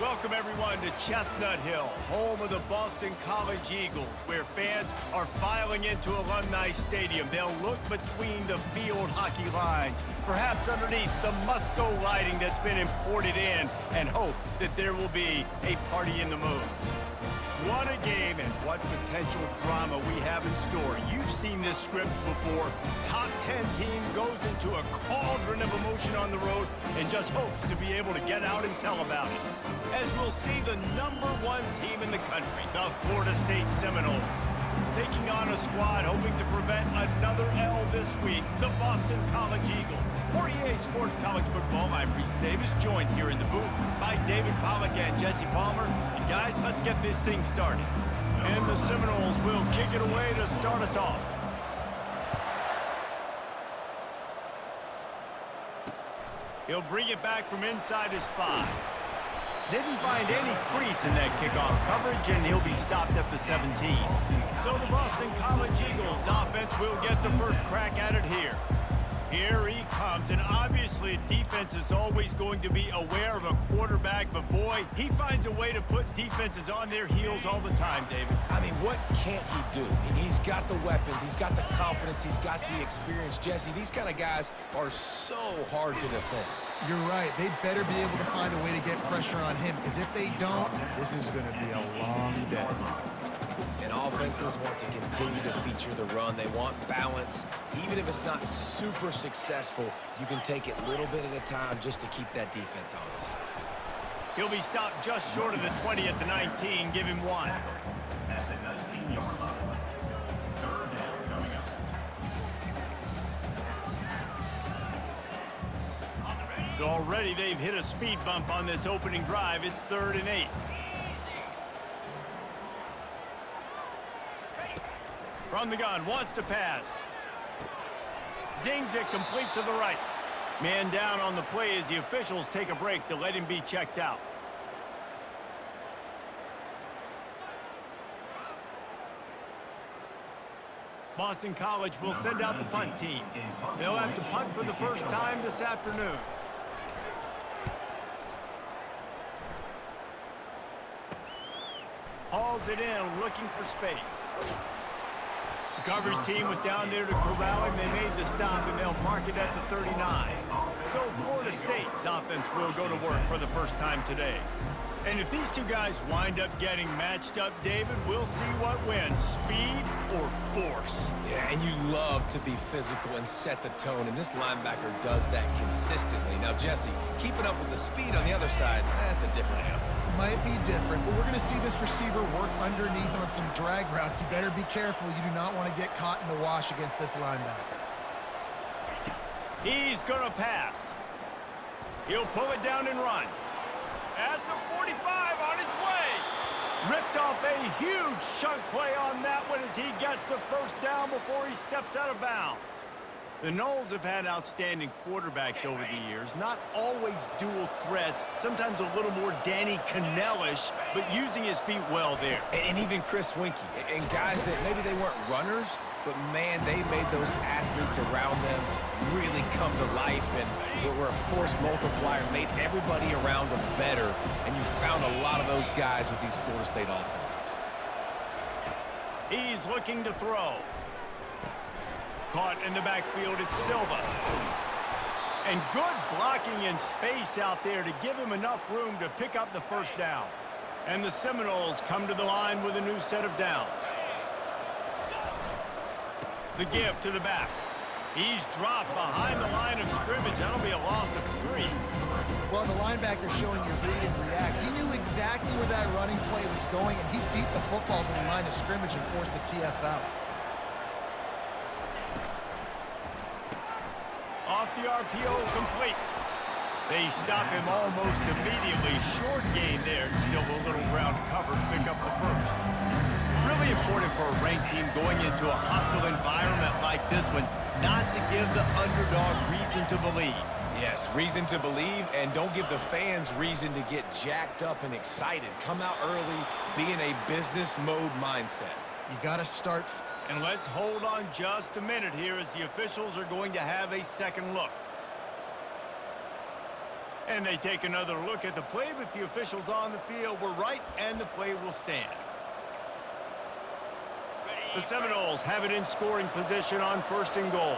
Welcome, everyone, to Chestnut Hill, home of the Boston College Eagles, where fans are filing into Alumni Stadium. They'll look between the field hockey lines, perhaps underneath the Musco lighting that's been imported in, and hope that there will be a party in the moves. What a game and what potential drama we have in store. You've seen this script before. Top 10 team goes into a cauldron of emotion on the road and just hopes to be able to get out and tell about it. As we'll see the #1 team in the country, the Florida State Seminoles, taking on a squad hoping to prevent another L this week, the Boston College Eagles. For EA Sports College Football, I'm Reese Davis, joined here in the booth by David Pollack and Jesse Palmer. And guys, let's get this thing started. And the Seminoles will kick it away to start us off. He'll bring it back from inside his 5. Didn't find any crease in that kickoff coverage, and he'll be stopped at the 17. So the Boston College Eagles offense will get the first crack at it here. Here he comes, and obviously defense is always going to be aware of a quarterback, but boy, he finds a way to put defenses on their heels all the time, David. I mean, what can't he do? He's got the weapons, he's got the confidence, he's got the experience. Jesse, these kind of guys are so hard to defend. You're right. They better be able to find a way to get pressure on him, because if they don't, this is going to be a long day. And offenses want to continue to feature the run. They want balance. Even if it's not super successful, you can take it little bit at a time just to keep that defense honest. He'll be stopped just short of the 20 at the 19. Give him 1. At the 19-yard line. Third down coming up. So already they've hit a speed bump on this opening drive. It's 3rd and 8. From the gun, wants to pass. Zings it complete to the right. Man down on the play as the officials take a break to let him be checked out. Boston College will send out the punt team. They'll have to punt for the first time this afternoon. Hauls it in, looking for space. The coverage team was down there to corral him. They made the stop, and they'll mark it at the 39. So Florida State's offense will go to work for the first time today. And if these two guys wind up getting matched up, David, we'll see what wins, speed or force. Yeah, and you love to be physical and set the tone, and this linebacker does that consistently. Now, Jesse, keeping up with the speed on the other side, that's a different animal. Might be different, but we're going to see this receiver work underneath on some drag routes. You better be careful. You do not want to get caught in the wash against this linebacker. He's going to pass. He'll pull it down and run. At the 45 on his way. Ripped off a huge chunk play on that one as he gets the first down before he steps out of bounds. The Noles have had outstanding quarterbacks over the years, not always dual threats, sometimes a little more Danny Cannell-ish, but using his feet well there. And even Chris Winkie, and guys that maybe they weren't runners, but man, they made those athletes around them really come to life, and were a force multiplier, made everybody around them better, and you found a lot of those guys with these Florida State offenses. He's looking to throw. Caught in the backfield, it's Silva. And good blocking in space out there to give him enough room to pick up the first down. And the Seminoles come to the line with a new set of downs. The give to the back. He's dropped behind the line of scrimmage. That'll be a loss of 3. Well, the linebacker showing you read and react. He knew exactly where that running play was going, and he beat the football to the line of scrimmage and forced the TFL. Off the RPO, complete. They stop him almost immediately. Short gain there. Still a little ground cover to pick up the first. Really important for a ranked team going into a hostile environment like this one, not to give the underdog reason to believe. Yes, reason to believe, and don't give the fans reason to get jacked up and excited. Come out early, be in a business mode mindset. You got to start. And let's hold on just a minute here as the officials are going to have a second look. And they take another look at the play, but the officials on the field were right, and the play will stand. The Seminoles have it in scoring position on 1st and goal.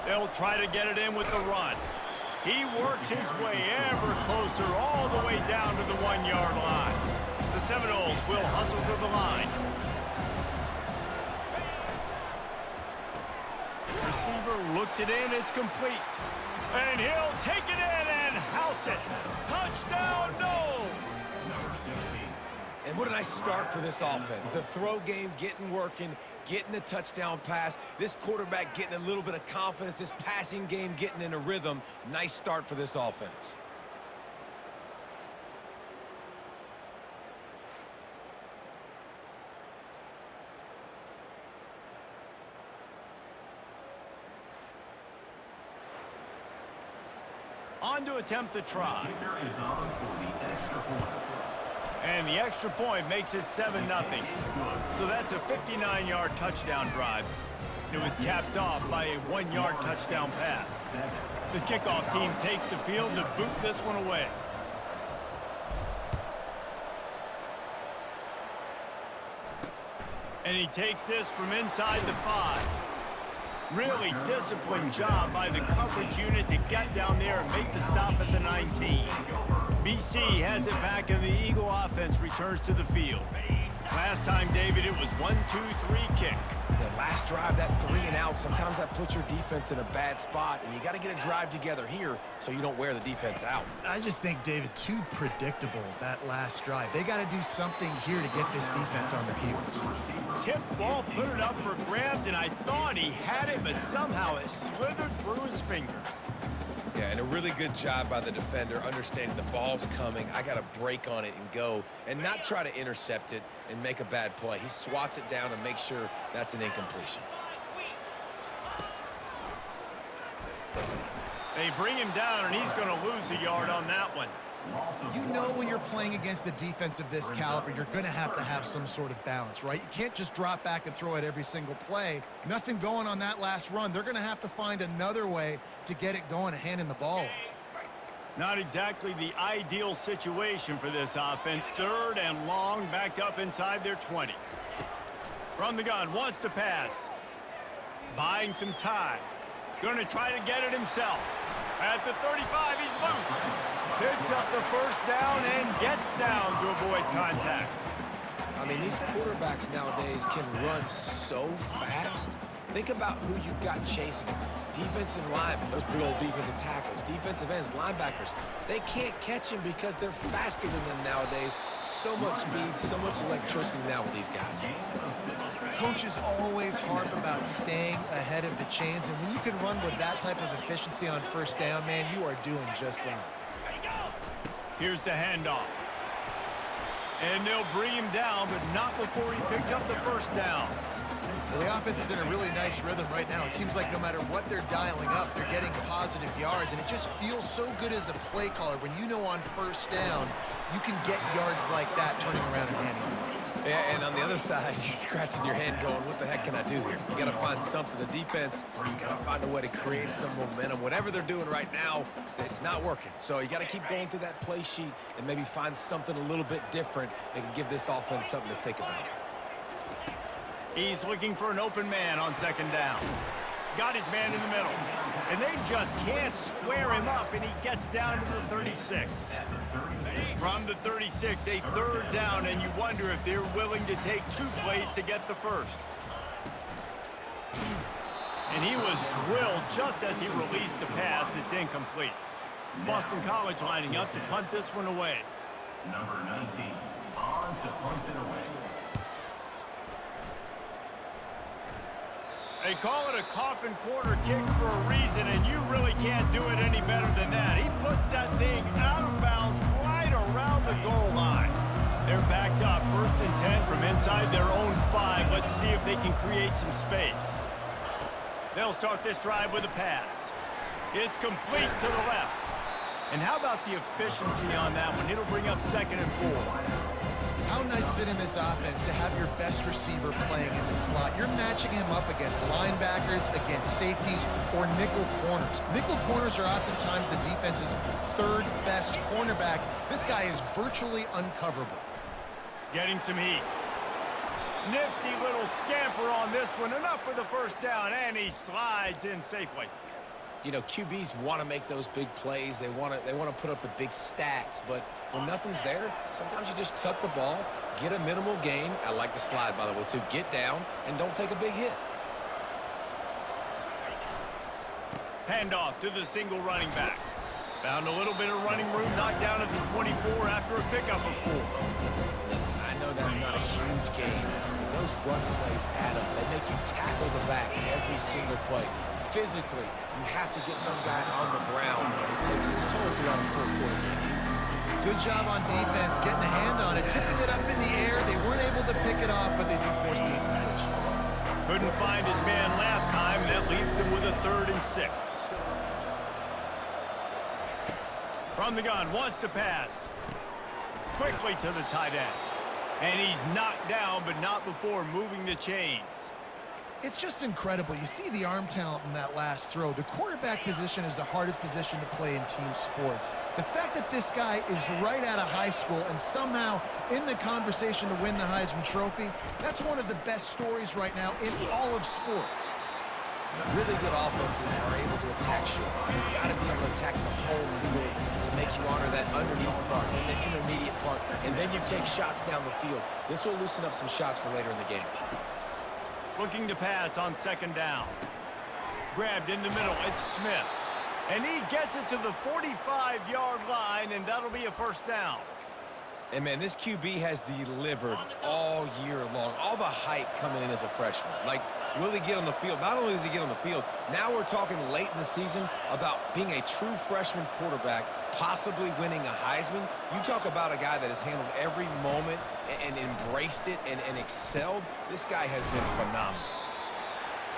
They'll try to get it in with the run. He works his way ever closer all the way down to the 1-yard line. The Seminoles will hustle to the line. Receiver looks it in, it's complete. And he'll take it in and house it. Touchdown, Noles! And what a nice start for this offense. The throw game getting working, getting the touchdown pass. This quarterback getting a little bit of confidence. This passing game getting in a rhythm. Nice start for this offense. On to attempt the try. Kicker is on for the extra point. And the extra point makes it 7-0. So that's a 59-yard touchdown drive. It was capped off by a 1-yard touchdown pass. The kickoff team takes the field to boot this one away. And he takes this from inside the 5. Really disciplined job by the coverage unit to get down there and make the stop at the 19. BC has it back, and the Eagle offense returns to the field. Last time, David, it was 1-2-3 kick. The last drive, that 3-and-out, sometimes that puts your defense in a bad spot, and you got to get a drive together here so you don't wear the defense out. I just think, David, too predictable, that last drive. They got to do something here to get this defense on their heels. Tip ball, put it up for grabs, and I thought he had it, but somehow it slithered through his fingers. Yeah, and a really good job by the defender, understanding the ball's coming. I got to break on it and go, and not try to intercept it and make a bad play. He swats it down and makes sure that's an incompletion. They bring him down, and he's going to lose a yard on that one. You know when you're playing against a defense of this caliber, you're going to have some sort of balance, right? You can't just drop back and throw it every single play. Nothing going on that last run. They're going to have to find another way to get it going and handing the ball off. Not exactly the ideal situation for this offense. 3rd and long, backed up inside their 20. From the gun, wants to pass. Buying some time. Going to try to get it himself. At the 35, he's loose. Picks up the 1st down and gets down to avoid contact. I mean, these quarterbacks nowadays can run so fast. Think about who you've got chasing them. Defensive linemen, those big old defensive tackles, defensive ends, linebackers. They can't catch him because they're faster than them nowadays. So much speed, so much electricity now with these guys. Coaches always harp about staying ahead of the chains, and when you can run with that type of efficiency on 1st down, man, you are doing just that. Here's the handoff. And they'll bring him down, but not before he picks up the 1st down. Well, the offense is in a really nice rhythm right now. It seems like no matter what they're dialing up, they're getting positive yards, and it just feels so good as a play caller when you know on 1st down you can get yards like that turning around and handing it. Yeah, and on the other side, you're scratching your head going, what the heck can I do here? You got to find something. The defense has got to find a way to create some momentum. Whatever they're doing right now, it's not working. So you got to keep going through that play sheet and maybe find something a little bit different that can give this offense something to think about. He's looking for an open man on 2nd down. Got his man in the middle. And they just can't square him up, and he gets down to the 36. From the 36, a 3rd down, and you wonder if they're willing to take 2 plays to get the 1st. And he was drilled just as he released the pass. It's incomplete. Boston College lining up to punt this one away. Number 19, on to punt it away. They call it a coffin corner kick for a reason, and you really can't do it any better than that. He puts that thing out of bounds right around the goal line. They're backed up, 1st and 10 from inside their own 5. Let's see if they can create some space. They'll start this drive with a pass. It's complete to the left. And how about the efficiency on that one? It'll bring up 2nd and 4. How nice is it in this offense to have your best receiver playing in the slot? You're matching him up against linebackers, against safeties, or nickel corners. Nickel corners are oftentimes the defense's third best cornerback. This guy is virtually uncoverable. Getting some heat. Nifty little scamper on this one. Enough for the first down, and he slides in safely. You know, QBs want to make those big plays. They want to put up the big stats. But when nothing's there, sometimes you just tuck the ball, get a minimal gain. I like the slide, by the way, too. Get down and don't take a big hit. Handoff to the single running back. Found a little bit of running room, knocked down at the 24 after a pickup of 4. Listen, I know that's not a huge gain, but those run plays add up. They make you tackle the back every single play. Physically, you have to get some guy on the ground. It takes its toll throughout a fourth quarter game. Good job on defense, getting a hand on it, tipping it up in the air. They weren't able to pick it off, but they do force the incompletion. Couldn't find his man last time. That leaves him with a 3rd and 6. From the gun, wants to pass. Quickly to the tight end. And he's knocked down, but not before moving the chains. It's just incredible. You see the arm talent in that last throw. The quarterback position is the hardest position to play in team sports. The fact that this guy is right out of high school and somehow in the conversation to win the Heisman Trophy, that's one of the best stories right now in all of sports. Really good offenses are able to attack short. You've got to be able to attack the whole field to make you honor that underneath part and the intermediate part, and then you take shots down the field. This will loosen up some shots for later in the game. Looking to pass on 2nd down. Grabbed in the middle, it's Smith. And he gets it to the 45-yard line, and that'll be a 1st down. And, man, this QB has delivered all year long. All the hype coming in as a freshman. Like, will he get on the field? Not only does he get on the field, now we're talking late in the season about being a true freshman quarterback, possibly winning a Heisman. You talk about a guy that has handled every moment and embraced it and excelled. This guy has been phenomenal.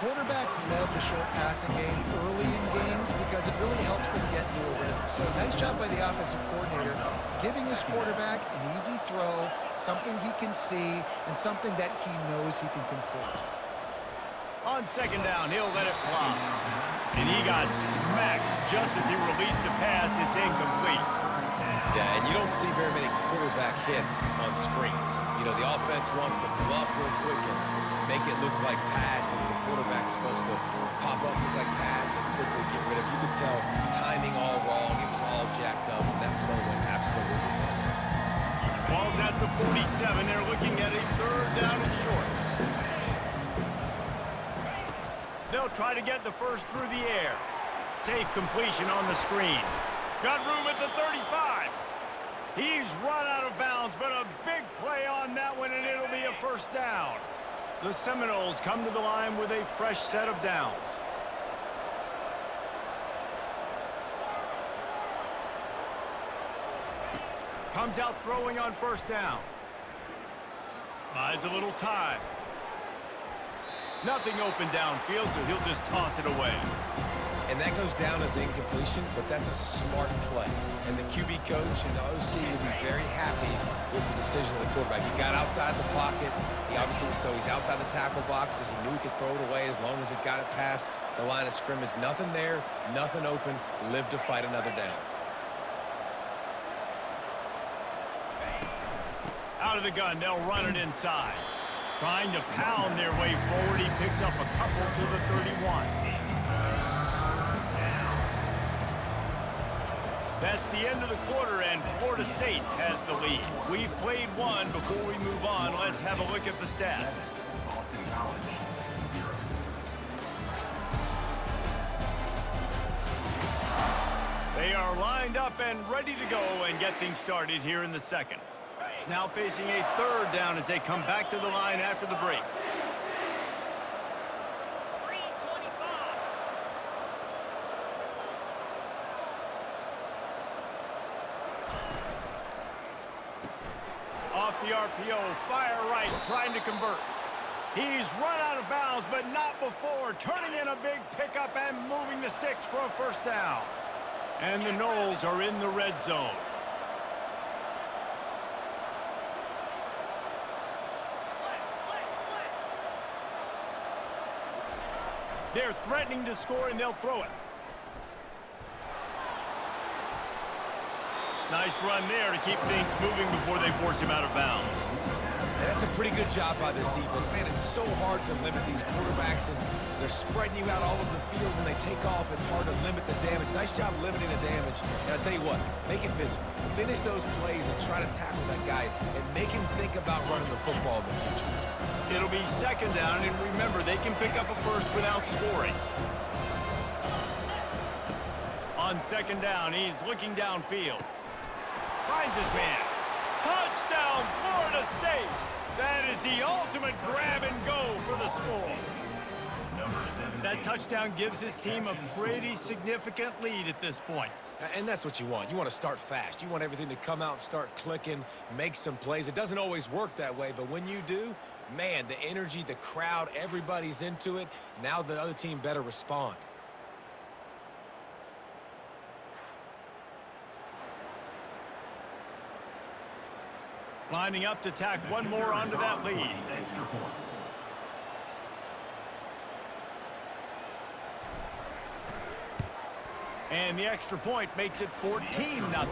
Quarterbacks love the short passing game early in games because it really helps them get into a rhythm. So nice job by the offensive coordinator, giving his quarterback an easy throw, something he can see, and something that he knows he can complete. On 2nd down, he'll let it fly. And he got smacked just as he released the pass. It's incomplete. Yeah, and you don't see very many quarterback hits on screens. You know, the offense wants to bluff real quick and make it look like pass, and the quarterback's supposed to pop up, look like pass, and quickly get rid of it. You could tell timing all wrong. It was all jacked up, and that play went absolutely nowhere. Ball's at the 47. They're looking at a 3rd down and short. They'll try to get the first through the air. Safe completion on the screen. Got room at the 35. He's run out of bounds, but a big play on that one, and it'll be a 1st down. The Seminoles come to the line with a fresh set of downs. Comes out throwing on 1st down. Buys a little time. Nothing open downfield, so he'll just toss it away. And that goes down as an incompletion, but that's a smart play. And the QB coach and the OC will be very happy with the decision of the quarterback. He got outside the pocket. He obviously was he's outside the tackle boxes. He knew he could throw it away as long as it got it past the line of scrimmage. Nothing there, nothing open. Live to fight another down. Out of the gun, they'll run it inside. Trying to pound their way forward. He picks up a couple to the 31. That's the end of the quarter, and Florida State has the lead. We've played one. Before we move on, let's have a look at the stats. Boston College, 0. They are lined up and ready to go and get things started here in the 2nd. Now facing a 3rd down as they come back to the line after the break. Off the RPO, fire right, trying to convert. He's run out of bounds, but not before turning in a big pickup and moving the sticks for a 1st down. And the Noles are in the red zone. They're threatening to score, and they'll throw it. Nice run there to keep things moving before they force him out of bounds. And that's a pretty good job by this defense. Man, it's so hard to limit these quarterbacks, and they're spreading you out all over the field. When they take off, it's hard to limit the damage. Nice job limiting the damage. And I'll tell you what, make it physical. Finish those plays and try to tackle that guy and make him think about running the football in the future. It'll be second down, and remember, they can pick up a first without scoring. On second down, he's looking downfield. Finds his man. Touchdown, Florida State! That is the ultimate grab and go for the score. That touchdown gives his team a pretty significant lead at this point. And that's what you want. You want to start fast. You want everything to come out and start clicking, make some plays. It doesn't always work that way, but when you do, man, the energy, the crowd, everybody's into it. Now the other team better respond. Lining up to tack one more onto that lead. Extra point. And the extra point makes it 14-0.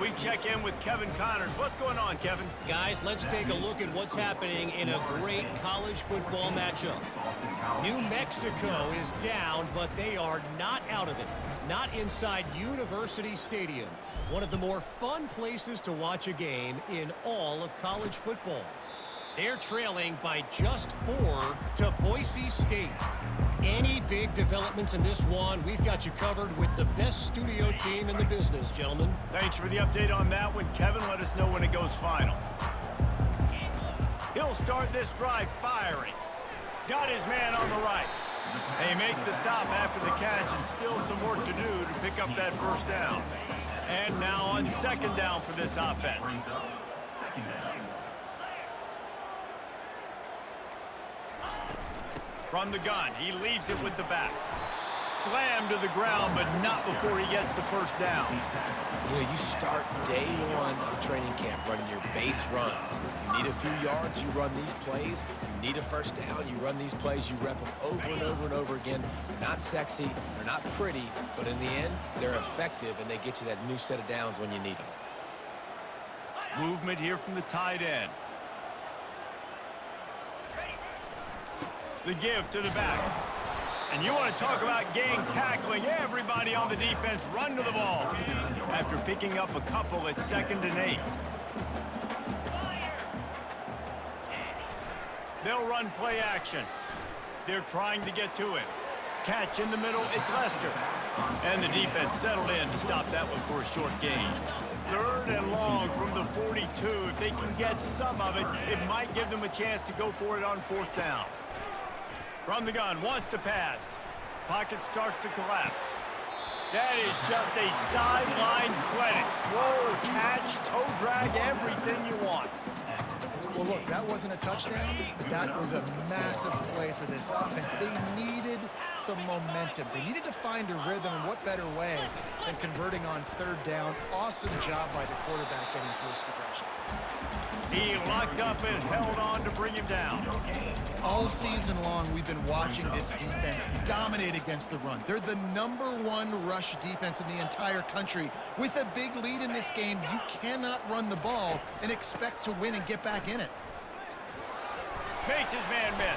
We check in with Kevin Connors. What's going on, Kevin? Guys, let's take a look at what's happening in a great college football matchup. New Mexico is down, but they are not out of it. Not inside University Stadium, one of the more fun places to watch a game in all of college football. They're trailing by just 4 to Boise State. Any big developments in this one, we've got you covered with the best studio team in the business, gentlemen. Thanks for the update on that one, Kevin. Let us know when it goes final. He'll start this drive firing. Got his man on the right. They make the stop after the catch, and still some work to do to pick up that first down. And now on second down for this offense. Second down. From the gun, he leaves it with the back. Slammed to the ground, but not before he gets the first down. You know, you start day one of training camp running your base runs. You need a few yards, you run these plays. You need a first down, you run these plays. You rep them over and over and over again. They're not sexy, they're not pretty, but in the end, they're effective, and they get you that new set of downs when you need them. Movement here from the tight end. The give to the back. And you want to talk about gang tackling. Everybody on the defense run to the ball after picking up a couple at 2nd and 8. They'll run play action. They're trying to get to him. Catch in the middle, it's Lester. And the defense settled in to stop that one for a short gain. 3rd and long from the 42. If they can get some of it, it might give them a chance to go for it on 4th down. From the gun, wants to pass. Pocket starts to collapse. That is just a sideline credit. Throw, catch, toe drag, everything you want. Well, look, that wasn't a touchdown. That was a massive play for this offense. They needed some momentum. They needed to find a rhythm, and what better way than converting on 3rd down. Awesome job by the quarterback getting through his progression. He locked up and held on to bring him down. All season long, we've been watching this defense dominate against the run. They're the #1 rush defense in the entire country. With a big lead in this game, you cannot run the ball and expect to win and get back in it. Makes his man miss.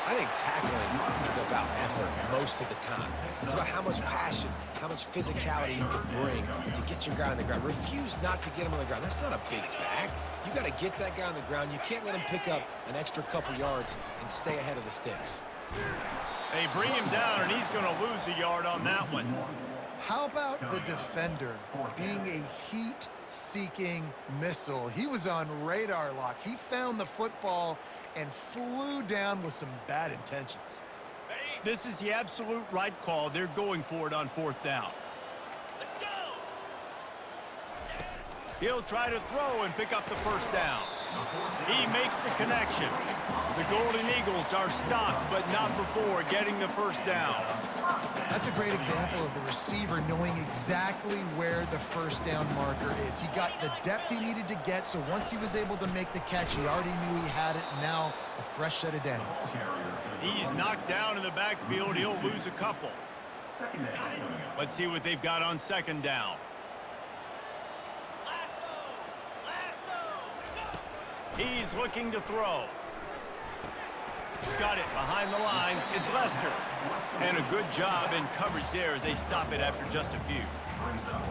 I think tackling is about effort most of the time. It's about how much passion, how much physicality you can bring to get your guy on the ground. Refuse not to get him on the ground. That's not a big back. You got to get that guy on the ground. You can't let him pick up an extra couple yards and stay ahead of the sticks. They bring him down, and he's going to lose a yard on that one. How about the defender being a heat-seeking missile? He was on radar lock. He found the football and flew down with some bad intentions. This is the absolute right call. They're going for it on 4th down. Let's go! He'll try to throw and pick up the first down. He makes the connection. The Golden Eagles are stopped, but not before getting the first down. That's a great example of the receiver knowing exactly where the first down marker is. He got the depth he needed to get, so once he was able to make the catch, he already knew he had it. Now a fresh set of downs. He's knocked down in the backfield. He'll lose a couple. Let's see what they've got on second down. He's looking to throw. Got it behind the line. It's Lester. And a good job in coverage there as they stop it after just a few.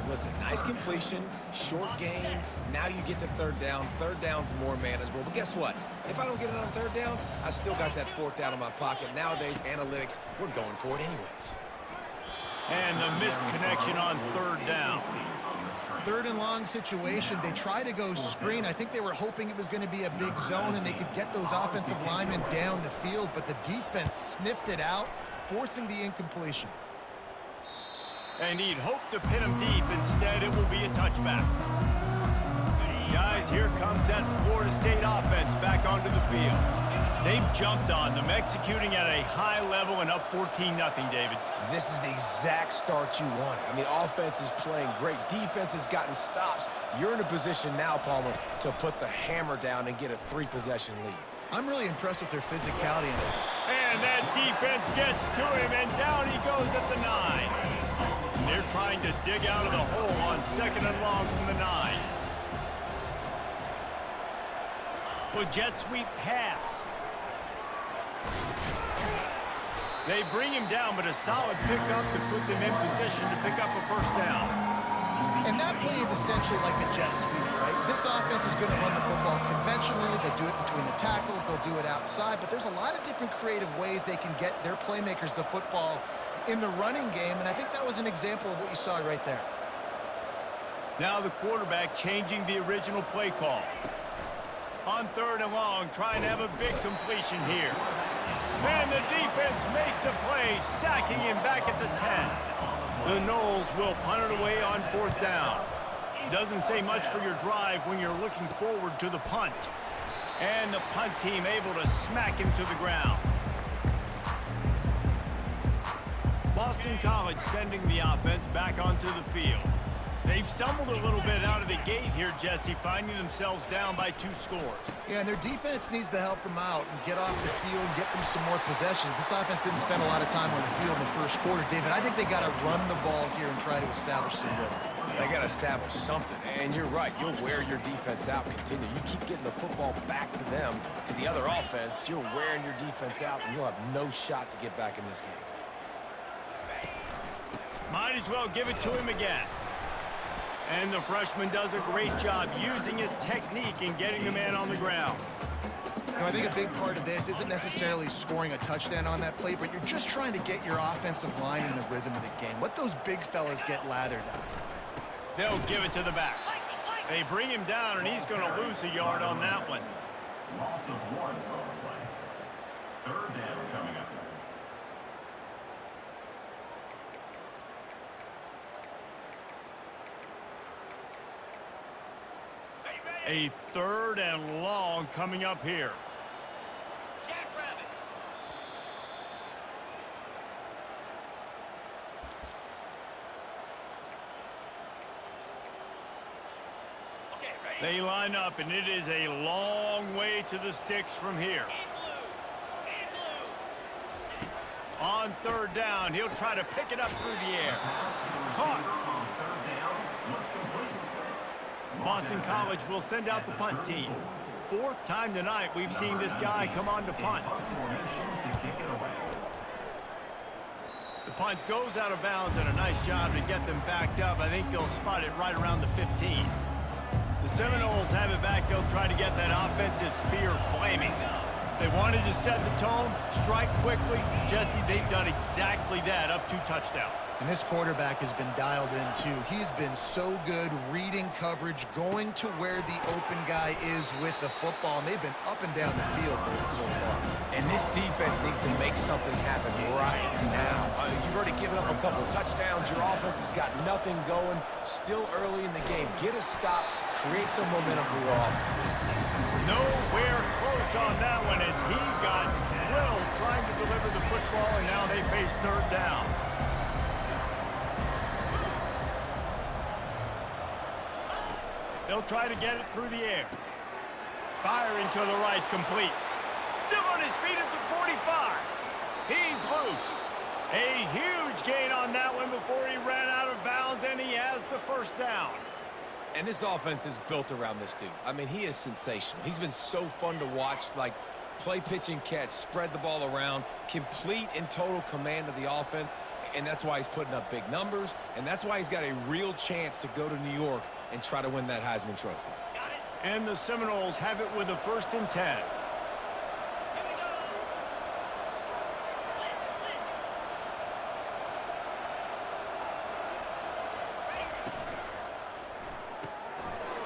Listen, nice completion, short gain. Now you get to third down. Third down's more manageable. But guess what? If I don't get it on third down, I still got that fourth down in my pocket. Nowadays, analytics, we're going for it anyways. And the missed connection on third down. Third and long situation. They try to go screen. I think they were hoping it was going to be a big zone and they could get those offensive linemen down the field, but the defense sniffed it out, forcing the incompletion. And he'd hoped to pin him deep. Instead, it will be a touchback. Guys, here comes that Florida State offense back onto the field. They've jumped on them, executing at a high level and up 14-0, David. This is the exact start you wanted. I mean, offense is playing great. Defense has gotten stops. You're in a position now, Palmer, to put the hammer down and get a 3-possession lead. I'm really impressed with their physicality. And that defense gets to him, and down he goes at the 9. They're trying to dig out of the hole on second and long from the 9. Well, jet sweep pass. They bring him down, but a solid pickup to put them in position to pick up a first down. And that play is essentially like a jet sweep, right? This offense is going to run the football conventionally. They'll do it between the tackles. They'll do it outside. But there's a lot of different creative ways they can get their playmakers the football in the running game. And I think that was an example of what you saw right there. Now the quarterback changing the original play call. On third and long, trying to have a big completion here. And the defense makes a play, sacking him back at the 10. The Noles will punt it away on fourth down. Doesn't say much for your drive when you're looking forward to the punt. And the punt team able to smack him to the ground. Boston College sending the offense back onto the field. They've stumbled a little bit out of the gate here, Jesse, finding themselves down by 2 scores. Yeah, and their defense needs to help them out and get off the field and get them some more possessions. This offense didn't spend a lot of time on the field in the first quarter, David. I think they got to run the ball here and try to establish some rhythm. They got to establish something, and you're right. You'll wear your defense out. Continue. You keep getting the football back to them, to the other offense. You're wearing your defense out, and you'll have no shot to get back in this game. Might as well give it to him again. And the freshman does a great job using his technique and getting the man on the ground. You know, I think a big part of this isn't necessarily scoring a touchdown on that play, but you're just trying to get your offensive line in the rhythm of the game. Let those big fellas get lathered up. They'll give it to the back. They bring him down, and he's going to lose a yard on that one. Loss of 1 on the play. Third down coming up. A third and long coming up here. They line up, and it is a long way to the sticks from here. On third down, he'll try to pick it up through the air. Caught. Boston College will send out the punt team. 4th time tonight we've seen this guy come on to punt. The punt goes out of bounds, and a nice job to get them backed up. I think they'll spot it right around the 15. The Seminoles have it back. They'll try to get that offensive spear flaming. They wanted to set the tone, strike quickly. Jesse, they've done exactly that, up 2 touchdowns. And this quarterback has been dialed in, too. He's been so good reading coverage, going to where the open guy is with the football. And they've been up and down the field, David, so far. And this defense needs to make something happen right now. You've already given up a couple touchdowns. Your offense has got nothing going. Still early in the game. Get a stop. Create some momentum for your offense. Nowhere close on that one as he got drilled trying to deliver the football, and now they face third down. They'll try to get it through the air. Firing to the right, complete. Still on his feet at the 45. He's loose. A huge gain on that one before he ran out of bounds, and he has the first down. And this offense is built around this dude. I mean, he is sensational. He's been so fun to watch, like play, pitch, and catch, spread the ball around, complete and total command of the offense, and that's why he's putting up big numbers, and that's why he's got a real chance to go to New York and try to win that Heisman Trophy. And the Seminoles have it with a 1st and 10.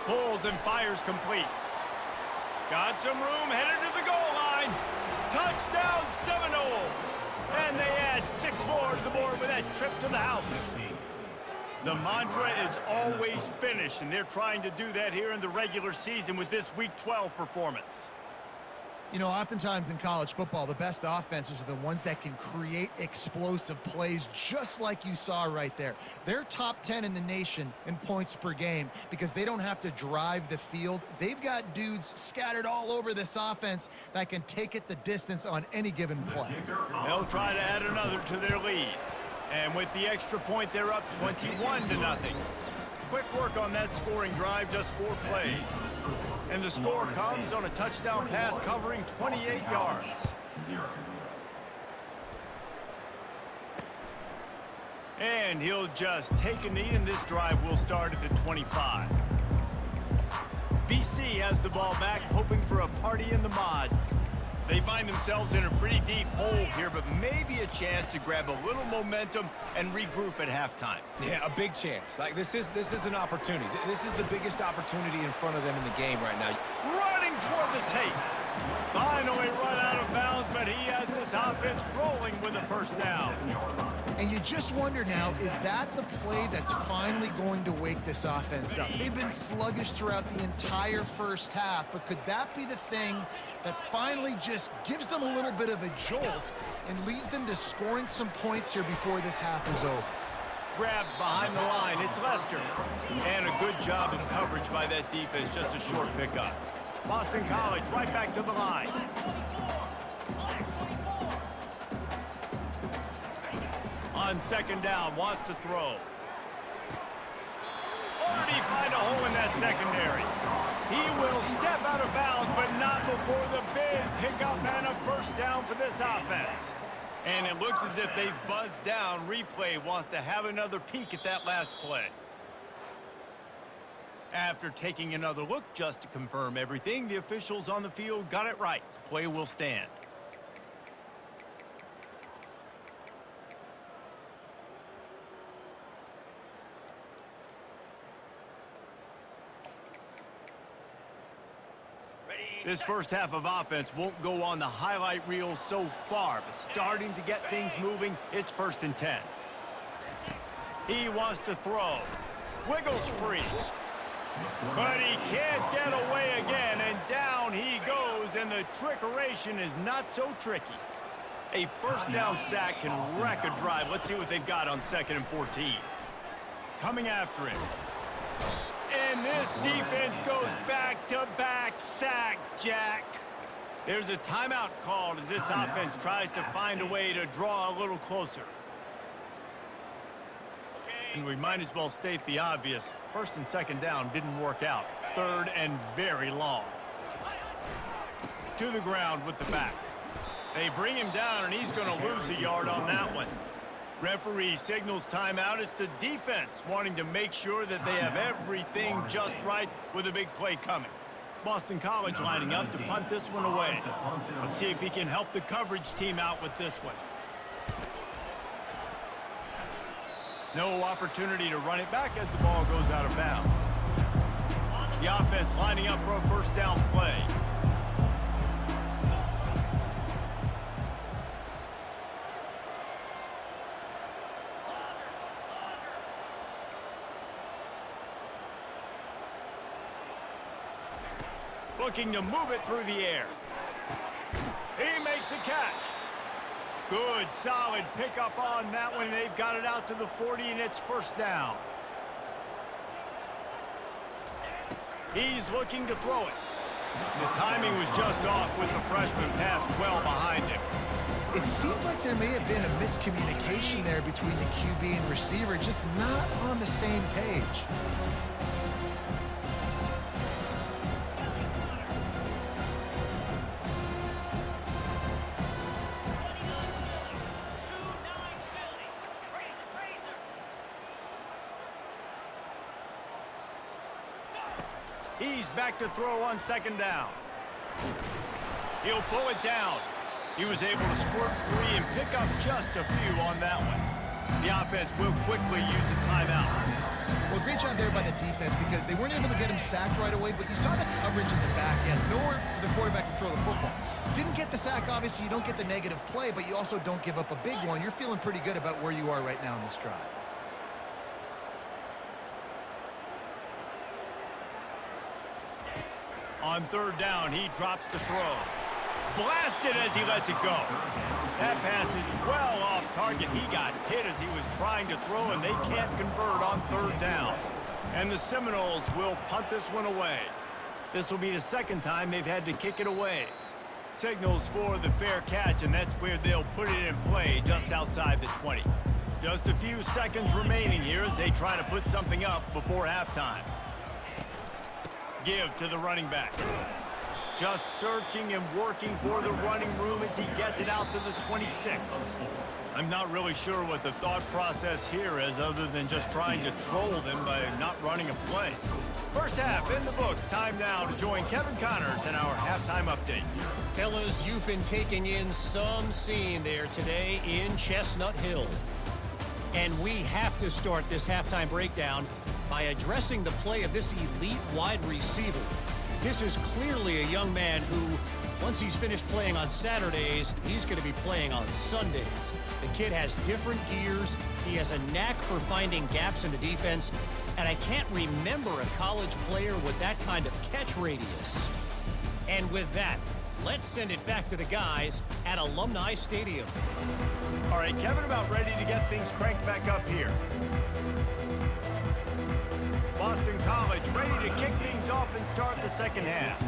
Pulls and fires complete. Got some room, headed to the goal line. Touchdown Seminoles! And they add 6 more to the board with that trip to the house. The mantra is always finish, and they're trying to do that here in the regular season with this Week 12 performance. You know, oftentimes in college football, the best offenses are the ones that can create explosive plays just like you saw right there. They're top 10 in the nation in points per game because they don't have to drive the field. They've got dudes scattered all over this offense that can take it the distance on any given play. They'll try to add another to their lead. And with the extra point, they're up 21-0. Quick work on that scoring drive, just 4 plays. And the score comes on a touchdown pass covering 28 yards. And he'll just take a knee, and this drive will start at the 25. BC has the ball back, hoping for a party in the mods. They find themselves in a pretty deep hole here, but maybe a chance to grab a little momentum and regroup at halftime. Yeah, a big chance. Like, this is an opportunity. This is the biggest opportunity in front of them in the game right now. Running toward the tape. Finally run out of bounds, but he has this offense rolling with a 1st down. And you just wonder now, is that the play that's finally going to wake this offense up? They've been sluggish throughout the entire first half, but could that be the thing that finally just gives them a little bit of a jolt and leads them to scoring some points here before this half is over? Grabbed behind the line, it's Lester. And a good job of coverage by that defense, just a short pickup. Boston College right back to the line. On 2nd down, wants to throw. Already find a hole in that secondary. He will step out of bounds, but not before the big pickup and a 1st down for this offense. And it looks as if they've buzzed down. Replay wants to have another peek at that last play. After taking another look just to confirm everything, the officials on the field got it right. Play will stand. This first half of offense won't go on the highlight reel so far, but starting to get things moving, it's 1st and 10. He wants to throw. Wiggles free. But he can't get away again, and down he goes, and the trickeration is not so tricky. A 1st down sack can wreck a drive. Let's see what they've got on 2nd and 14. Coming after him. And this defense goes back-to-back sack, Jack. There's a timeout called as this offense tries to find a way to draw a little closer. And we might as well state the obvious. 1st and 2nd down didn't work out. 3rd and very long. To the ground with the back. They bring him down, and he's going to lose a yard on that one. Referee signals timeout. It's the defense wanting to make sure that they have everything just right with a big play coming. Boston College lining up to punt this one away. Let's see if he can help the coverage team out with this one. No opportunity to run it back as the ball goes out of bounds. The offense lining up for a 1st down play. Looking to move it through the air. He makes a catch. Good, solid pickup on that one. They've got it out to the 40, and it's 1st down. He's looking to throw it. The timing was just off with the freshman pass well behind him. It seemed like there may have been a miscommunication there between the QB and receiver, just not on the same page. He's back to throw on second down. He'll pull it down. He was able to squirt free and pick up just a few on that one. The offense will quickly use a timeout. Well, great job there by the defense because they weren't able to get him sacked right away, but you saw the coverage in the back end. Nowhere for the quarterback to throw the football. Didn't get the sack, obviously. You don't get the negative play, but you also don't give up a big one. You're feeling pretty good about where you are right now in this drive. On third down, he drops the throw. Blasted as he lets it go. That pass is well off target. He got hit as he was trying to throw, and they can't convert on third down. And the Seminoles will punt this one away. This will be the second time they've had to kick it away. Signals for the fair catch, and that's where they'll put it in play just outside the 20. Just a few seconds remaining here as they try to put something up before halftime. Give to the running back. Just searching and working for the running room as he gets it out to the 26. I'm not really sure what the thought process here is other than just trying to troll them by not running a play. First half in the books. Time now to join Kevin Connors in our halftime update. Fellas, you've been taking in some scene there today in Chestnut Hill. And we have to start this halftime breakdown by addressing the play of this elite wide receiver. This is clearly a young man who, once he's finished playing on Saturdays, he's going to be playing on Sundays. The kid has different gears. He has a knack for finding gaps in the defense. And I can't remember a college player with that kind of catch radius. And with that, let's send it back to the guys at Alumni Stadium. All right, Kevin, about ready to get things cranked back up here. Boston College ready to kick things off and start the second half.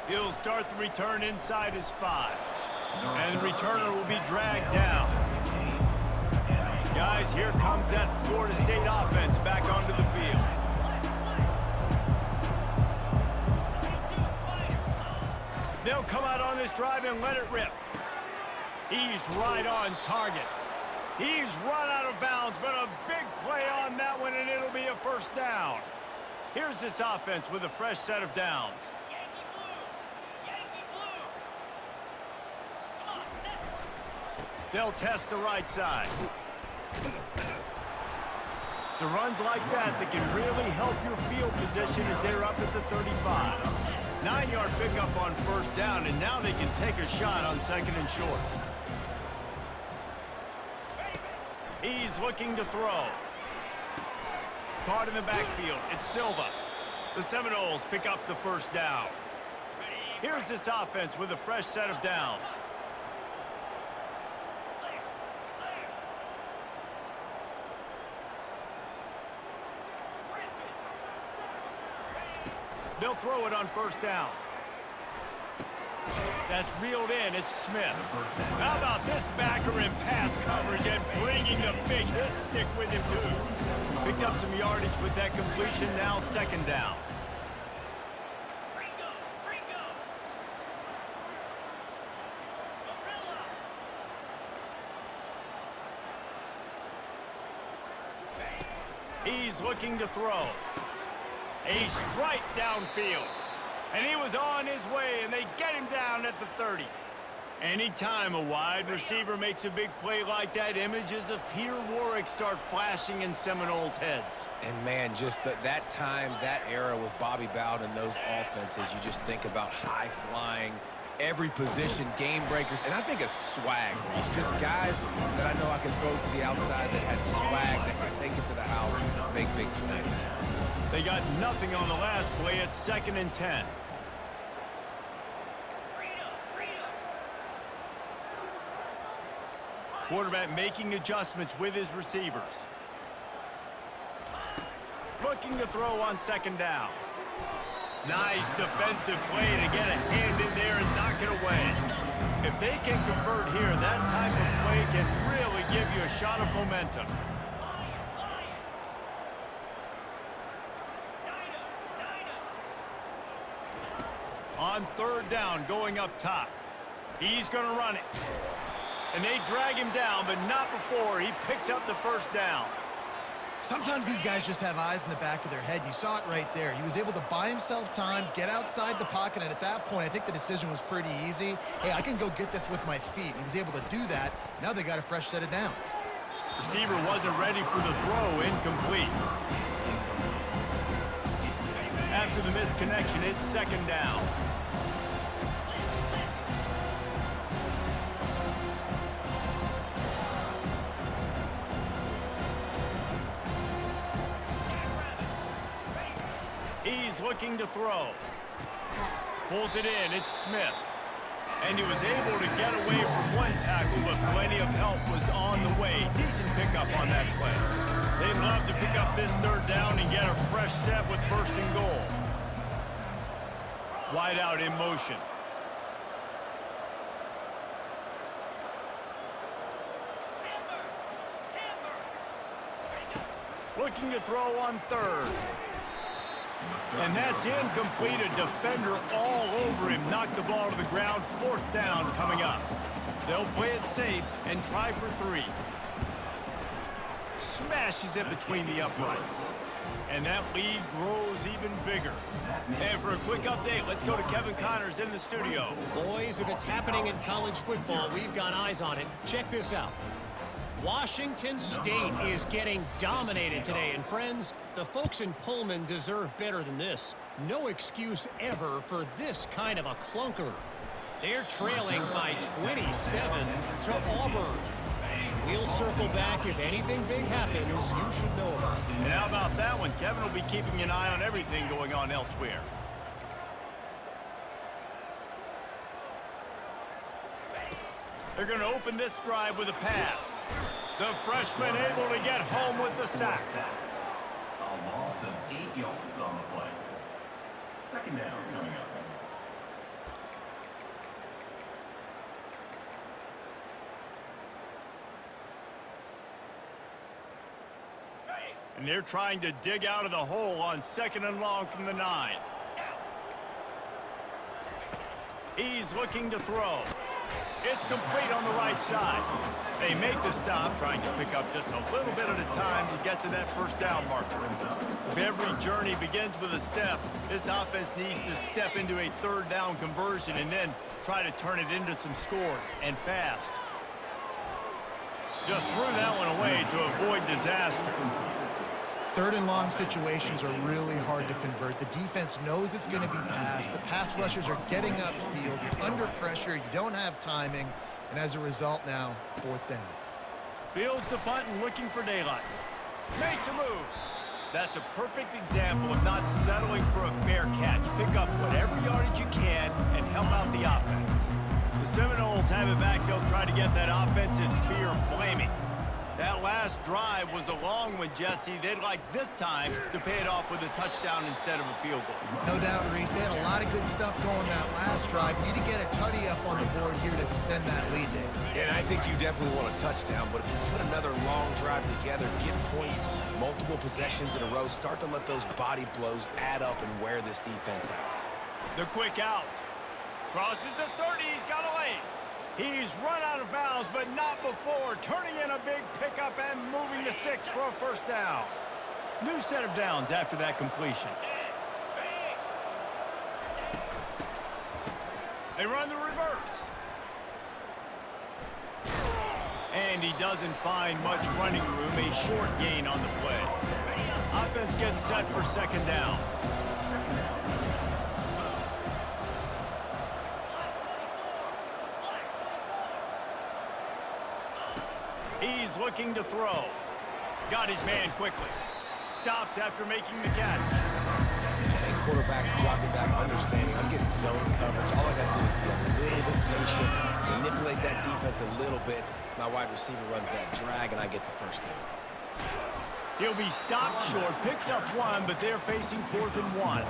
He'll start the return inside his 5. And the returner will be dragged down. Guys, here comes that Florida State offense back onto the field. They'll come out on this drive and let it rip. He's right on target. He's run out of bounds, but a big play on that one, and it'll be a first down. Here's this offense with a fresh set of downs. They'll test the right side. So runs like that can really help your field position as they're up at the 35. 9-yard pickup on first down, and now they can take a shot on second and short. He's looking to throw. Caught in the backfield. It's Silva. The Seminoles pick up the first down. Here's this offense with a fresh set of downs. They'll throw it on first down. That's reeled in. It's Smith. How about this backer in pass coverage and bringing the big hit stick with him, too. Picked up some yardage with that completion. Now second down. He's looking to throw. A strike downfield. And he was on his way, and they get him down at the 30. Anytime a wide receiver makes a big play like that, images of Peter Warrick start flashing in Seminoles' heads. And, man, just that time, that era with Bobby Bowden and those offenses, you just think about high-flying, every position, game breakers, and I think of swag, Reese. Just guys that I know I can throw to the outside that had swag, that can take it to the house and make big plays. They got nothing on the last play. It's second and 10. Quarterback making adjustments with his receivers. looking to throw on second down. Nice defensive play to get a hand in there and knock it away. If they can convert here, that type of play can really give you a shot of momentum. On third down, going up top. He's going to run it. And they drag him down, but not before he picks up the first down. Sometimes these guys just have eyes in the back of their head. You saw it right there. He was able to buy himself time, get outside the pocket, and at that point, I think the decision was pretty easy. Hey, I can go get this with my feet. He was able to do that. Now they got a fresh set of downs. Receiver wasn't ready for the throw, incomplete. After the misconnection, it's second down. He's looking to throw. Pulls it in, it's Smith. And he was able to get away from one tackle, but plenty of help was on the way. Decent pickup on that play. They'd love to pick up this third down and get a fresh set with first and goal. Wide out in motion. Looking to throw on third. And that's incomplete. A defender all over him. Knocked the ball to the ground. Fourth down coming up. They'll play it safe and try for 3. Smashes it between the uprights. And that lead grows even bigger. And for a quick update, let's go to Kevin Connors in the studio. Boys, if it's happening in college football, we've got eyes on it. Check this out. Washington State is getting dominated today, and friends, the folks in Pullman deserve better than this. No excuse ever for this kind of a clunker. They're trailing by 27 to Auburn. We'll circle back if anything big happens you should know about. And how about that one? Kevin will be keeping an eye on everything going on elsewhere. They're going to open this drive with a pass. The freshman able to get home with the sack. A loss of 8 yards on the play. Second down coming up. And they're trying to dig out of the hole on second and long from the 9. He's looking to throw. It's complete on the right side. They make the stop, trying to pick up just a little bit at a time to get to that first down marker. If every journey begins with a step, this offense needs to step into a third down conversion and then try to turn it into some scores, and fast. Just threw that one away to avoid disaster. Third and long situations are really hard to convert. The defense knows it's going to be passed. The pass rushers are getting upfield. You're under pressure. You don't have timing. And as a result now, fourth down. Fields the punt and looking for daylight. Makes a move. That's a perfect example of not settling for a fair catch. Pick up whatever yardage you can and help out the offense. The Seminoles have it back. They'll try to get that offensive spear flaming. That last drive was a long one, Jesse. They'd like this time to pay it off with a touchdown instead of a field goal. No doubt, Reese. They had a lot of good stuff going that last drive. Need to get a tutty up on the board here to extend that lead, Dave. And I think you definitely want a touchdown, but if you put another long drive together, get points, multiple possessions in a row, start to let those body blows add up and wear this defense out. The quick out. Crosses the 30. He's got a lane. He's run out of bounds, but not before turning in a big pickup and moving the sticks for a first down. New set of downs after that completion. They run the reverse. And he doesn't find much running room, a short gain on the play. Offense gets set for second down. He's looking to throw. Got his man quickly. Stopped after making the catch. And quarterback dropping back, understanding I'm getting zone coverage. All I got to do is be a little bit patient, manipulate that defense a little bit. My wide receiver runs that drag, and I get the first down. He'll be stopped short, picks up one, but they're facing 4th and 1.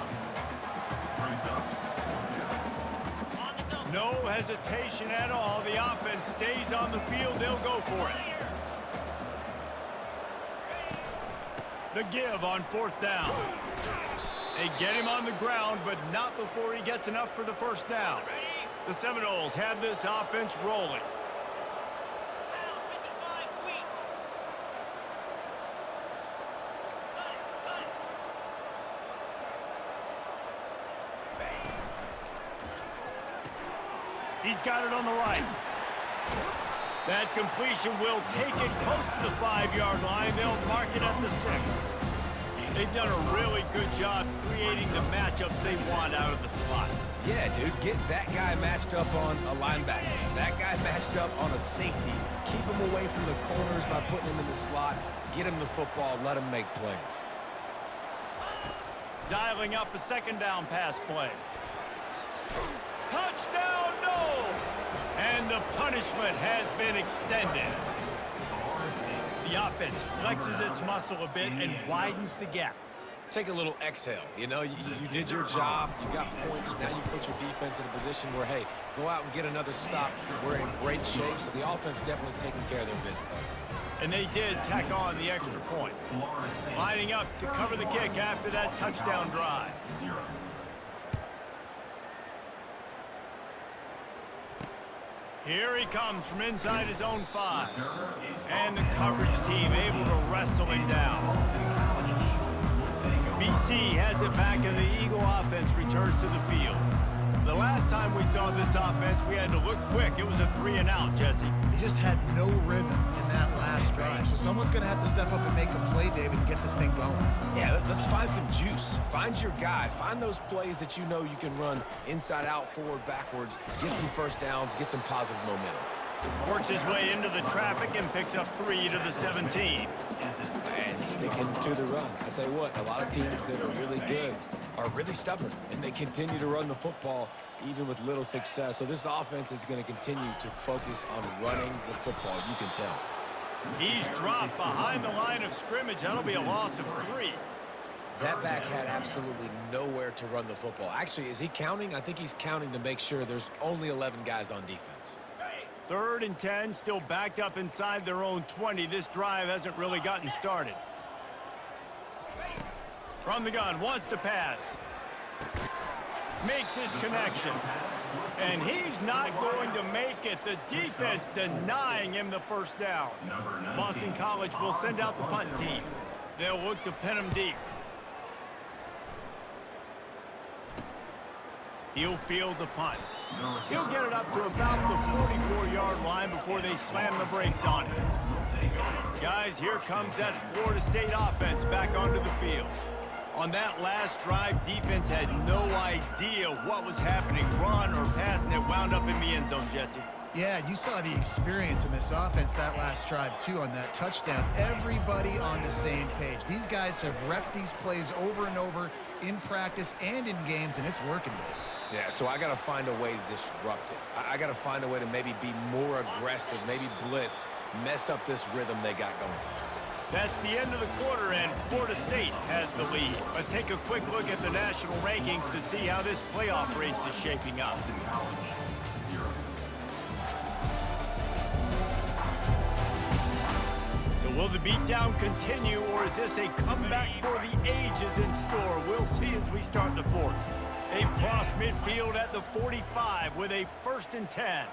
No hesitation at all. The offense stays on the field. They'll go for it. The give on 4th down. They get him on the ground, but not before he gets enough for the first down. The Seminoles have this offense rolling. He's got it on the right. That completion will take it close to the 5-yard line. They'll mark it at the 6. They've done a really good job creating the matchups they want out of the slot. Yeah, dude, get that guy matched up on a linebacker. That guy matched up on a safety. Keep him away from the corners by putting him in the slot. Get him the football. Let him make plays. Dialing up a 2nd down pass play. Touchdown, Noles! And the punishment has been extended. The offense flexes its muscle a bit and widens the gap. Take a little exhale. You know, you did your job. You got points. Now you put your defense in a position where, hey, go out and get another stop. We're in great shape, so the offense definitely taking care of their business. And they did tack on the extra point. Lining up to cover the kick after that touchdown drive. Here he comes from inside his own 5. And the coverage team able to wrestle him down. BC has it back and the Eagle offense returns to the field. The last time we saw this offense, we had to look quick. It was a 3-and-out, Jesse. He just had no rhythm in that last drive. So someone's going to have to step up and make a play, David, and get this thing going. Yeah, let's find some juice. Find your guy. Find those plays that you know you can run inside out, forward, backwards. Get some first downs. Get some positive momentum. Works his way into the traffic and picks up 3 to the 17. And sticking to the run. I tell you what, a lot of teams that are really good are really stubborn, and they continue to run the football even with little success. So this offense is going to continue to focus on running the football. You can tell. He's dropped behind the line of scrimmage. That'll be a loss of 3. That back had absolutely nowhere to run the football. Actually, is he counting? I think he's counting to make sure there's only 11 guys on defense. 3rd and 10, still backed up inside their own 20. This drive hasn't really gotten started. From the gun, wants to pass. Makes his connection. And he's not going to make it. The defense denying him the first down. Boston College will send out the punt team. They'll look to pin him deep. He'll field the punt. He'll get it up to about the 44-yard line before they slam the brakes on him. Guys, here comes that Florida State offense back onto the field. On that last drive, defense had no idea what was happening, run or pass, and it wound up in the end zone, Jesse. Yeah, you saw the experience in this offense that last drive, too, on that touchdown. Everybody on the same page. These guys have repped these plays over and over in practice and in games, and it's working, Dave. Yeah, so I got to find a way to disrupt it. I got to find a way to maybe be more aggressive, maybe blitz, mess up this rhythm they got going. That's the end of the quarter, and Florida State has the lead. Let's take a quick look at the national rankings to see how this playoff race is shaping up. So will the beatdown continue, or is this a comeback for the ages in store? We'll see as we start the 4th. They've crossed midfield at the 45 with a 1st and 10.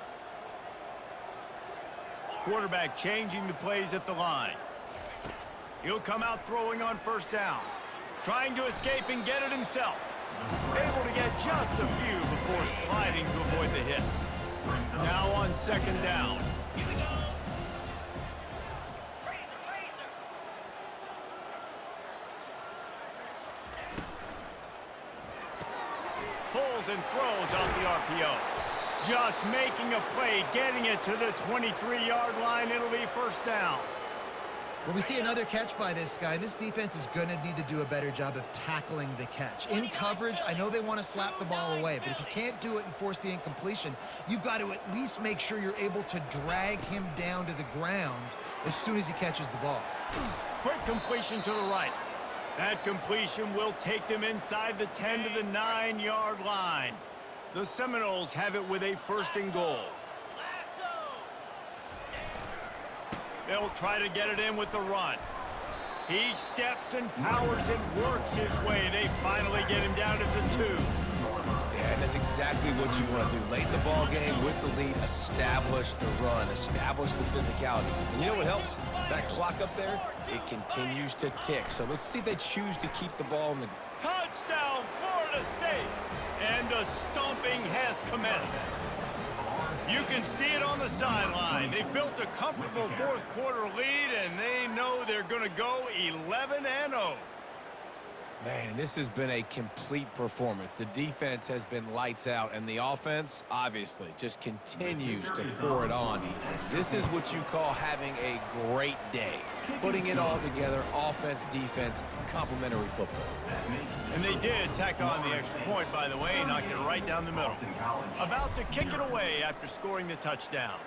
Quarterback changing the plays at the line. He'll come out throwing on 1st down. Trying to escape and get it himself. Able to get just a few before sliding to avoid the hits. Now on 2nd down. Pulls and throws off the RPO. Just making a play, getting it to the 23-yard line. It'll be 1st down. Well, we see another catch by this guy. This defense is going to need to do a better job of tackling the catch. In coverage, I know they want to slap the ball away, but if you can't do it and force the incompletion, you've got to at least make sure you're able to drag him down to the ground as soon as he catches the ball. Quick completion to the right. That completion will take them inside the 10 to the 9-yard line. The Seminoles have it with a 1st and goal. They'll try to get it in with the run. He steps and powers and works his way. They finally get him down to the 2. Yeah, and that's exactly what you want to do. Late in the ball game with the lead, establish the run, establish the physicality. And you know what helps? That clock up there, it continues to tick. So let's see if they choose to keep the ball in the... Touchdown, Florida State! And the stomping has commenced. You can see it on the sideline. They've built a comfortable 4th quarter lead, and they know they're going to go 11-0. Man, this has been a complete performance. The defense has been lights out, and the offense, obviously, just continues to pour it on. This is what you call having a great day. Putting it all together, offense, defense, complementary football. And they did tack on the extra point, by the way, knocked it right down the middle. About to kick it away after scoring the touchdown.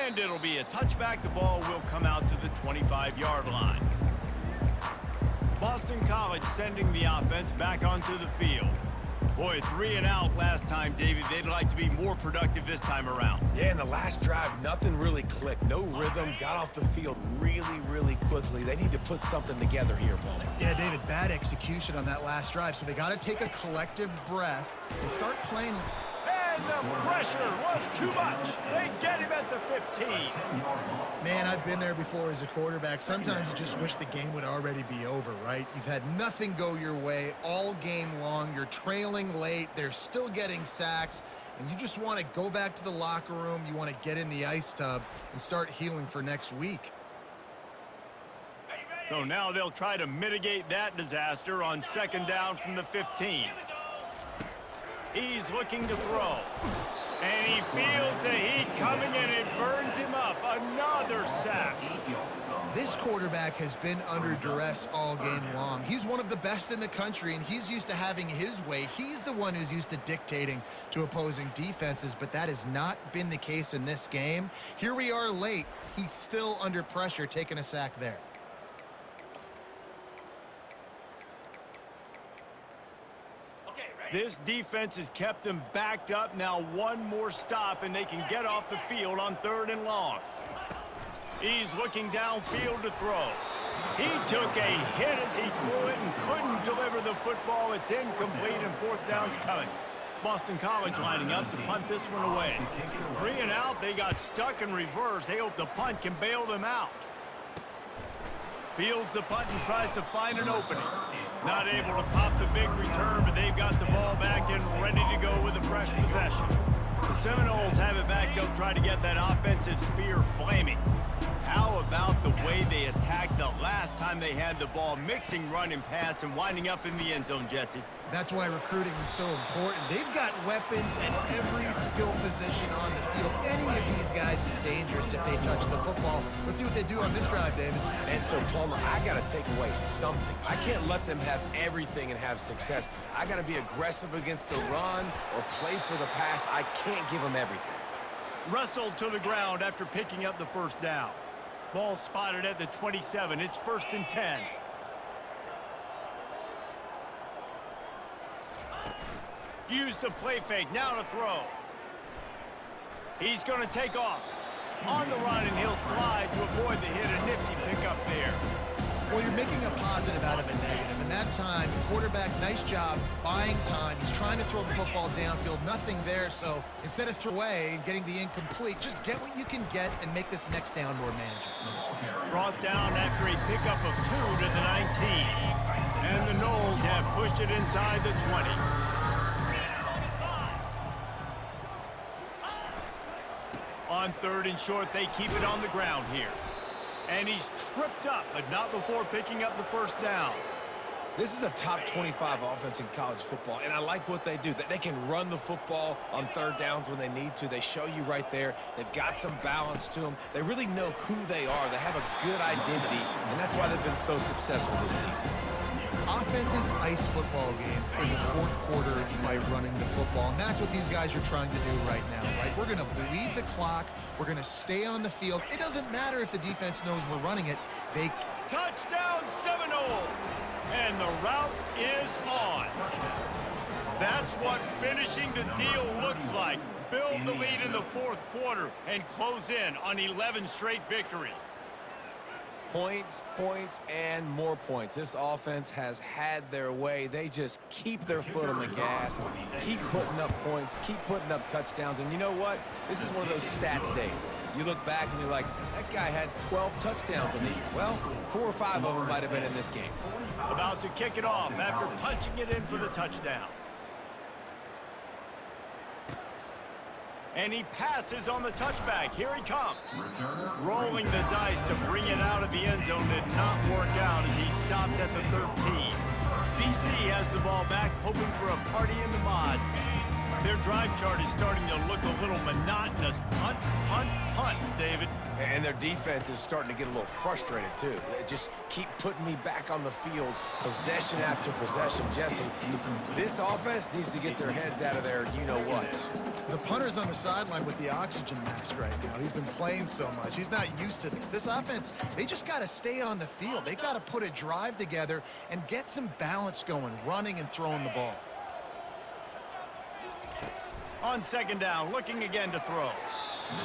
And it'll be a touchback. The ball will come out to the 25-yard line. Boston College sending the offense back onto the field. Boy, 3 and out last time, David. They'd like to be more productive this time around. Yeah, in the last drive, nothing really clicked. No rhythm, got off the field really, really quickly. They need to put something together here, Paul. Yeah, David, bad execution on that last drive, so they got to take a collective breath and start playing. And the pressure was too much. They get him at the 15. Man, I've been there before as a quarterback. Sometimes you just wish the game would already be over, right? You've had nothing go your way all game long. You're trailing late. They're still getting sacks. And you just want to go back to the locker room. You want to get in the ice tub and start healing for next week. So now they'll try to mitigate that disaster on 2nd down from the 15. He's looking to throw. And he feels the heat coming and it burns him up. Another sack. This quarterback has been under duress all game long. He's one of the best in the country, and he's used to having his way. He's the one who's used to dictating to opposing defenses, but that has not been the case in this game. Here we are late. He's still under pressure, taking a sack there. This defense has kept them backed up. Now one more stop, and they can get off the field on 3rd and long. He's looking downfield to throw. He took a hit as he threw it and couldn't deliver the football. It's incomplete, and 4th down's coming. Boston College lining up to punt this one away. 3 and out, they got stuck in reverse. They hope the punt can bail them out. Fields the punt and tries to find an opening. Not able to pop the big return, but they've got the ball back and ready to go with a fresh possession. The Seminoles have it back. They'll try to get that offensive spear flaming. How about the way they attacked the last time they had the ball, mixing run and pass and winding up in the end zone, Jesse? That's why recruiting is so important. They've got weapons at every skill position on the field. Any of these guys is dangerous if they touch the football. Let's see what they do on this drive, David. And so, Palmer, I got to take away something. I can't let them have everything and have success. I got to be aggressive against the run or play for the pass. I can't give them everything. Wrestled to the ground after picking up the 1st down. Ball spotted at the 27. It's 1st and 10. Use the play fake. Now to throw. He's going to take off. On the run, and he'll slide to avoid the hit. A nifty pickup there. Well, you're making a positive out of a negative. And that time, quarterback, nice job buying time. He's trying to throw the football downfield. Nothing there. So instead of throw away and getting the incomplete, just get what you can get and make this next down more manageable. Brought down after a pickup of 2 to the 19. And the Noles have pushed it inside the 20. On 3rd and short, they keep it on the ground here. And he's tripped up, but not before picking up the 1st down. This is a top 25 offense in college football, and I like what they do. They can run the football on 3rd downs when they need to. They show you right there. They've got some balance to them. They really know who they are. They have a good identity, and that's why they've been so successful this season. Offenses ice football games in the fourth quarter by running the football, and that's what these guys are trying to do right now, right? We're going to bleed the clock. We're going to stay on the field. It doesn't matter if the defense knows we're running it. They Touchdown Seminoles! And the route is on. That's what finishing the deal looks like. Build the lead in the fourth quarter and close in on 11 straight victories. Points, points, and more points. This offense has had their way. They just keep their foot on the gas, keep putting up points, keep putting up touchdowns. And you know what? This is one of those stats days. You look back and you're like, that guy had 12 touchdowns in the year. Well, 4 or 5 of them might have been in this game. About to kick it off after punching it in for the touchdown. And he passes on the touchback. Here he comes. Rolling the dice to bring it out of the end zone did not work out as he stopped at the 13. BC has the ball back, hoping for a party in the mods. Their drive chart is starting to look a little monotonous. Punt, punt, punt, David. And their defense is starting to get a little frustrated, too. They just keep putting me back on the field, possession after possession. Jesse, this offense needs to get their heads out of their you-know-what. The punter's on the sideline with the oxygen mask right now. He's been playing so much. He's not used to this. This offense, they just got to stay on the field. They've got to put a drive together and get some balance going, running and throwing the ball. On second down, looking again to throw.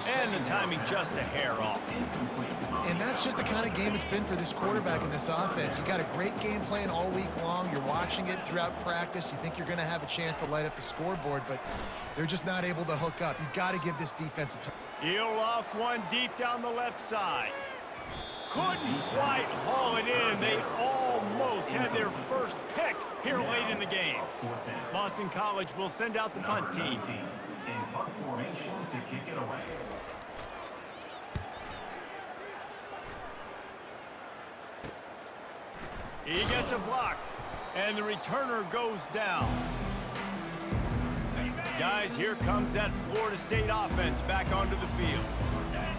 And the timing just a hair off. And that's just the kind of game it's been for this quarterback in this offense. You got a great game plan all week long. You're watching it throughout practice. You think you're going to have a chance to light up the scoreboard, but they're just not able to hook up. You got to give this defense a time. He'll off one deep down the left side. Couldn't quite haul it in. They almost had their first pick here late in the game. Boston College will send out the punt team. In punt formation to kick it away. He gets a block, and the returner goes down. Guys, here comes that Florida State offense back onto the field.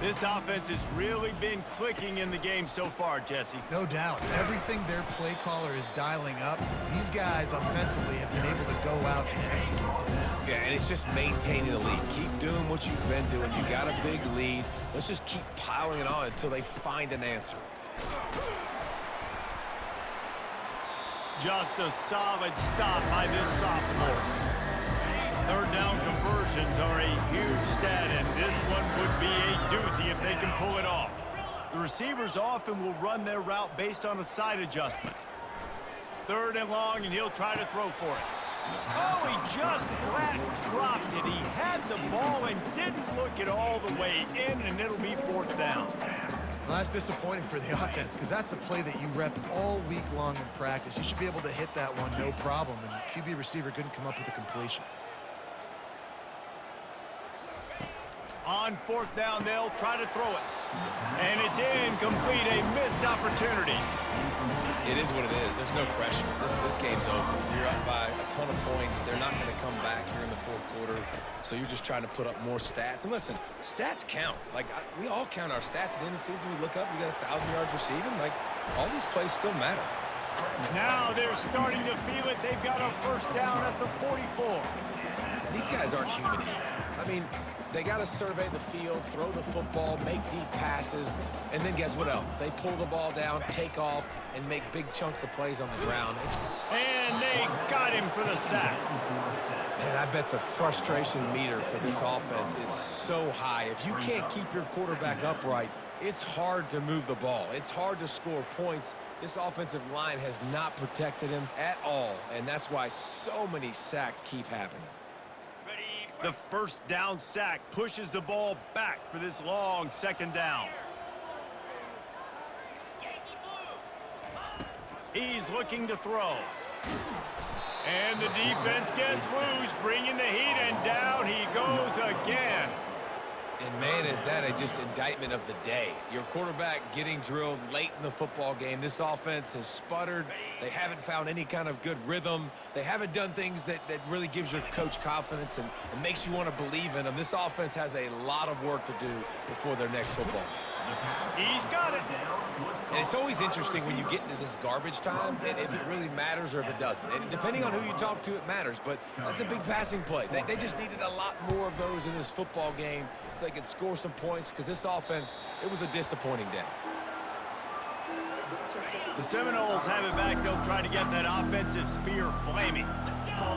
This offense has really been clicking in the game so far, Jesse. No doubt. Everything their play caller is dialing up, these guys offensively have been able to go out and execute that. Yeah, and it's just maintaining the lead. Keep doing what you've been doing. You got a big lead. Let's just keep piling it on until they find an answer. Just a solid stop by this sophomore. Third down conversions are a huge stat, and this one would be a doozy if they can pull it off. The receivers often will run their route based on a side adjustment. Third and long, and he'll try to throw for it. Oh, he just flat dropped it. He had the ball and didn't look it all the way in, and it'll be fourth down. Well, that's disappointing for the offense because that's a play that you rep all week long in practice. You should be able to hit that one no problem, and the QB receiver couldn't come up with a completion. On fourth down, they'll try to throw it. And it's incomplete, a missed opportunity. It is what it is. There's no pressure. This game's over. You're up by a ton of points. They're not going to come back here in the fourth quarter. So you're just trying to put up more stats. And listen, stats count. Like, we all count our stats. At the end of the season, we look up, we got 1,000 yards receiving. Like, all these plays still matter. Now they're starting to feel it. They've got a first down at the 44. These guys aren't human anymore. I mean, they got to survey the field, throw the football, make deep passes, and then guess what else? They pull the ball down, take off, and make big chunks of plays on the ground. And they got him for the sack. Man, I bet the frustration meter for this offense is so high. If you can't keep your quarterback upright, it's hard to move the ball. It's hard to score points. This offensive line has not protected him at all, and that's why so many sacks keep happening. The first down sack pushes the ball back for this long second down. He's looking to throw. And the defense gets loose, bringing the heat, and down he goes again. And, man, is that just indictment of the day. Your quarterback getting drilled late in the football game. This offense has sputtered. They haven't found any kind of good rhythm. They haven't done things that really gives your coach confidence and makes you want to believe in them. This offense has a lot of work to do before their next football game. He's got it. And it's always interesting when you get into this garbage time, and if it really matters or if it doesn't. And depending on who you talk to, it matters. But that's a big passing play. They just needed a lot more of those in this football game so they could score some points, because this offense, it was a disappointing day. The Seminoles have it back. They'll try to get that offensive spear flaming.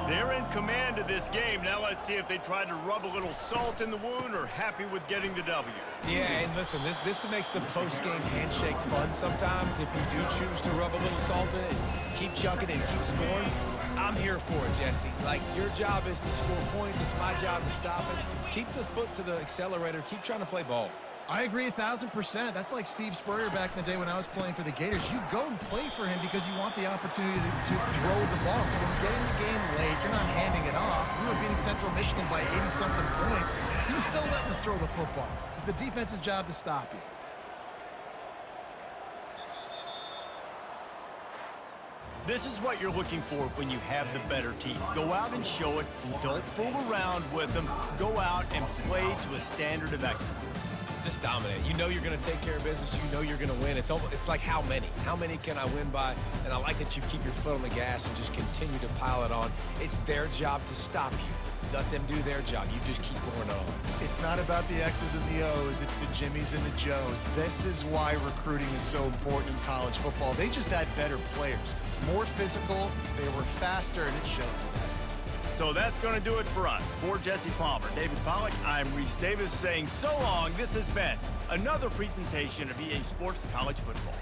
They're in command of this game. Now let's see if they try to rub a little salt in the wound or happy with getting the W. Yeah, and listen, this makes the post-game handshake fun sometimes. If you do choose to rub a little salt in it and keep chucking and keep scoring, I'm here for it, Jesse. Like, your job is to score points. It's my job to stop it. Keep the foot to the accelerator. Keep trying to play ball. I agree 1,000%. That's like Steve Spurrier back in the day when I was playing for the Gators. You go and play for him because you want the opportunity to throw the ball. So when you get in the game late, you're not handing it off. We were beating Central Michigan by 80-something points. He was still letting us throw the football. It's the defense's job to stop you. This is what you're looking for when you have the better team. Go out and show it. Don't fool around with them. Go out and play to a standard of excellence. Just dominate. You know you're going to take care of business. You know you're going to win. It's like how many? How many can I win by? And I like that you keep your foot on the gas and just continue to pile it on. It's their job to stop you. Let them do their job. You just keep going on. It's not about the X's and the O's. It's the Jimmies and the Joes. This is why recruiting is so important in college football. They just had better players. More physical. They were faster, and it showed today. So that's going to do it for us. For Jesse Palmer, David Pollack, I'm Reese Davis saying so long. This has been another presentation of EA Sports College Football.